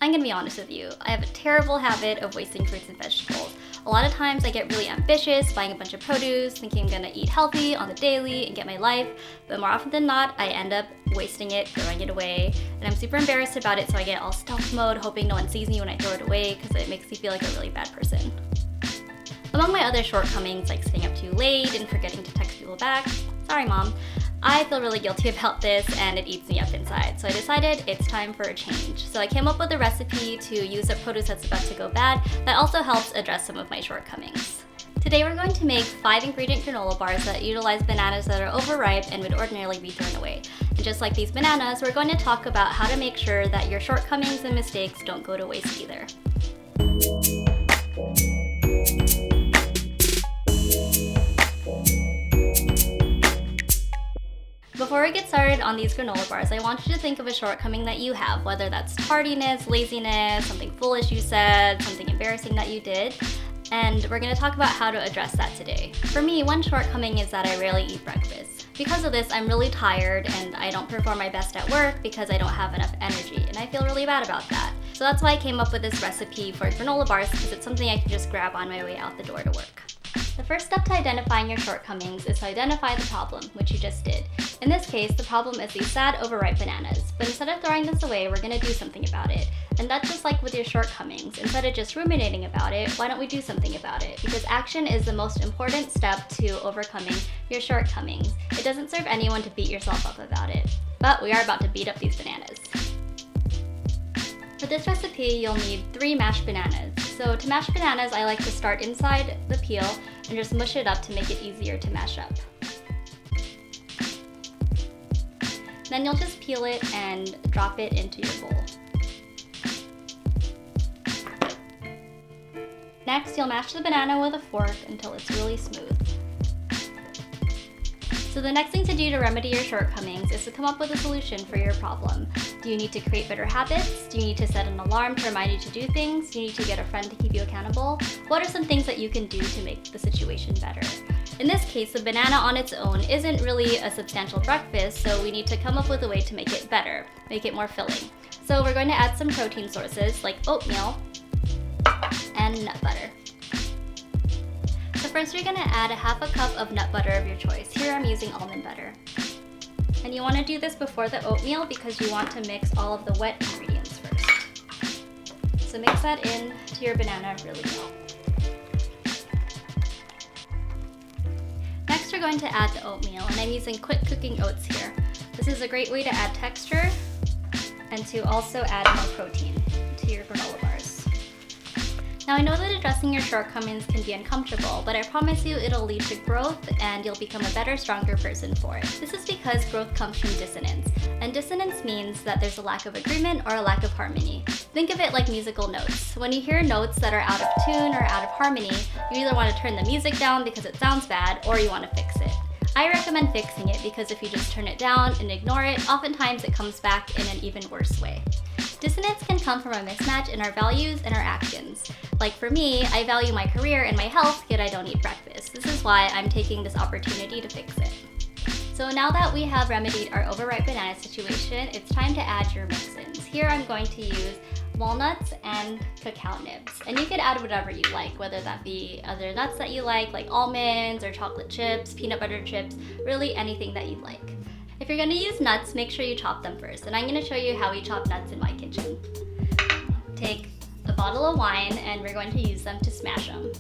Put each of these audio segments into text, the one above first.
I'm gonna be honest with you, I have a terrible habit of wasting fruits and vegetables. A lot of times I get really ambitious, buying a bunch of produce, thinking I'm gonna eat healthy on the daily and get my life, but more often than not, I end up wasting it, throwing it away, and I'm super embarrassed about it, so I get all stealth mode, hoping no one sees me when I throw it away, because it makes me feel like a really bad person. Among my other shortcomings, like staying up too late and forgetting to text people back, sorry mom, I feel really guilty about this and it eats me up inside. So I decided it's time for a change. So I came up with a recipe to use a produce that's about to go bad that also helps address some of my shortcomings. Today we're going to make 5-ingredient granola bars that utilize bananas that are overripe and would ordinarily be thrown away. And just like these bananas, we're going to talk about how to make sure that your shortcomings and mistakes don't go to waste either. Before we get started on these granola bars, I want you to think of a shortcoming that you have, whether that's tardiness, laziness, something foolish you said, something embarrassing that you did, and we're going to talk about how to address that today. For me, one shortcoming is that I rarely eat breakfast. Because of this, I'm really tired and I don't perform my best at work because I don't have enough energy, and I feel really bad about that. So that's why I came up with this recipe for granola bars, because it's something I can just grab on my way out the door to work. The first step to identifying your shortcomings is to identify the problem, which you just did. In this case, the problem is these sad, overripe bananas. But instead of throwing this away, we're going to do something about it. And that's just like with your shortcomings. Instead of just ruminating about it, why don't we do something about it? Because action is the most important step to overcoming your shortcomings. It doesn't serve anyone to beat yourself up about it. But we are about to beat up these bananas. For this recipe, you'll need 3 mashed bananas. So to mash bananas, I like to start inside the peel and just mush it up to make it easier to mash up. Then you'll just peel it and drop it into your bowl. Next, you'll mash the banana with a fork until it's really smooth. So the next thing to do to remedy your shortcomings is to come up with a solution for your problem. Do you need to create better habits? Do you need to set an alarm to remind you to do things? Do you need to get a friend to keep you accountable? What are some things that you can do to make the situation better? In this case, the banana on its own isn't really a substantial breakfast, so we need to come up with a way to make it better, make it more filling. So we're going to add some protein sources like oatmeal and nut butter. So first you're going to add a half a cup of nut butter of your choice. Here I'm using almond butter. And you want to do this before the oatmeal because you want to mix all of the wet ingredients first. So mix that in to your banana really well. Next we're going to add the oatmeal, and I'm using quick cooking oats here. This is a great way to add texture and to also add more protein to your granola bars. Now I know that addressing your shortcomings can be uncomfortable, but I promise you it'll lead to growth and you'll become a better, stronger person for it. This is because growth comes from dissonance, and dissonance means that there's a lack of agreement or a lack of harmony. Think of it like musical notes. When you hear notes that are out of tune or out of harmony, you either want to turn the music down because it sounds bad, or you want to fix it. I recommend fixing it because if you just turn it down and ignore it, oftentimes it comes back in an even worse way. Dissonance can come from a mismatch in our values and our actions. Like for me, I value my career and my health, yet I don't eat breakfast. This is why I'm taking this opportunity to fix it. So now that we have remedied our overripe banana situation, it's time to add your mix-ins. Here I'm going to use walnuts and cacao nibs. And you could add whatever you like, whether that be other nuts that you like almonds or chocolate chips, peanut butter chips, really anything that you like. If you're going to use nuts, make sure you chop them first, and I'm going to show you how we chop nuts in my kitchen. Take a bottle of wine, and we're going to use them to smash them.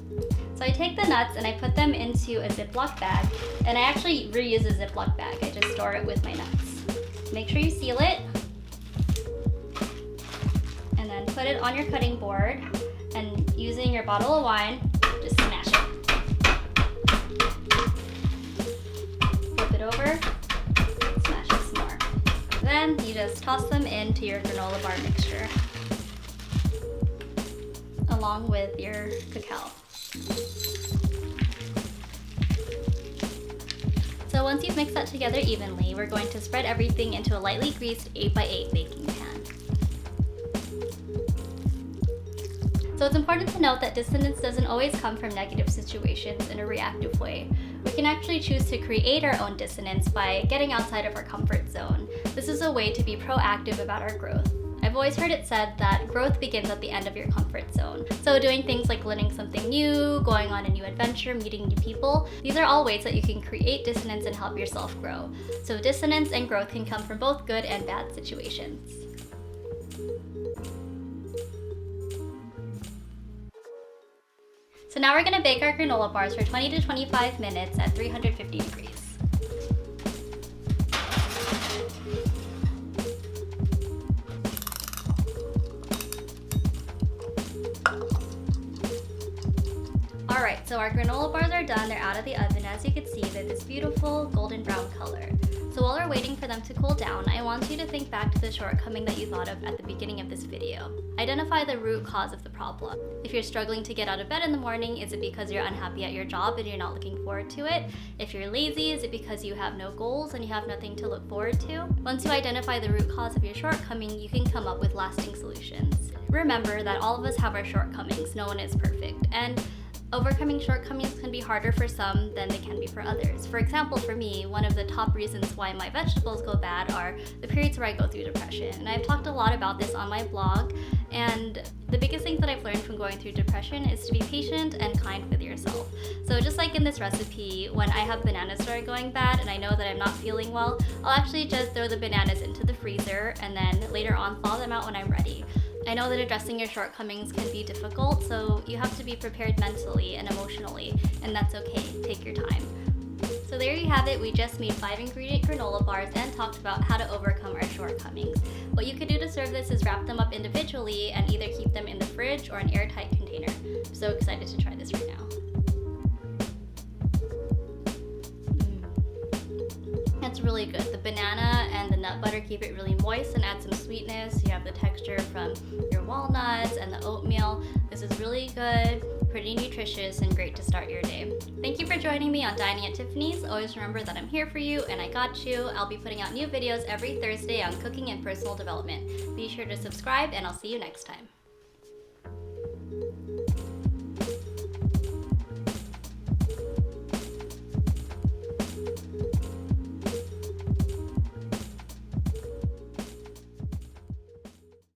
So I take the nuts and I put them into a Ziploc bag, and I actually reuse a Ziploc bag. I just store it with my nuts. Make sure you seal it, and then put it on your cutting board, and using your bottle of wine, just smash it. Flip it over. Then you just toss them into your granola bar mixture along with your cacao. So once you've mixed that together evenly, we're going to spread everything into a lightly greased 8x8 baking pan. So it's important to note that dissonance doesn't always come from negative situations in a reactive way. We can actually choose to create our own dissonance by getting outside of our comfort zone. This is a way to be proactive about our growth. I I've always heard it said that growth begins at the end of your comfort zone. So doing things like learning something new, going on a new adventure, meeting new people, these are all ways that you can create dissonance and help yourself grow. So dissonance and growth can come from both good and bad situations. So now we're gonna bake our granola bars for 20 to 25 minutes at 350 degrees. Alright, so our granola bars are done, they're out of the oven. As you can see, they're this beautiful golden brown color. So while we're waiting for them to cool down, I want you to think back to the shortcoming that you thought of at the beginning of this video. Identify the root cause of the problem. If you're struggling to get out of bed in the morning, is it because you're unhappy at your job and you're not looking forward to it? If you're lazy, is it because you have no goals and you have nothing to look forward to? Once you identify the root cause of your shortcoming, you can come up with lasting solutions. Remember that all of us have our shortcomings, no one is perfect, and overcoming shortcomings can be harder for some than they can be for others. For example, for me, one of the top reasons why my vegetables go bad are the periods where I go through depression. And I've talked a lot about this on my blog, and the biggest thing that I've learned from going through depression is to be patient and kind with yourself. So just like in this recipe, when I have bananas start going bad and I know that I'm not feeling well, I'll actually just throw the bananas into the freezer and then later on thaw them out when I'm ready. I know that addressing your shortcomings can be difficult, so you have to be prepared mentally and emotionally, and that's okay. Take your time. So there you have it. We just made 5-ingredient granola bars and talked about how to overcome our shortcomings. What you could do to serve this is wrap them up individually and either keep them in the fridge or an airtight container. I'm so excited to try this right now. That's really good. The banana and the nut butter keep it really moist and add some sweetness. You have the texture from your walnuts and the oatmeal. This is really good, pretty nutritious, and great to start your day. Thank you for joining me on Dining at Tiffany's. Always remember that I'm here for you and I got you. I'll be putting out new videos every Thursday on cooking and personal development. Be sure to subscribe and I'll see you next time.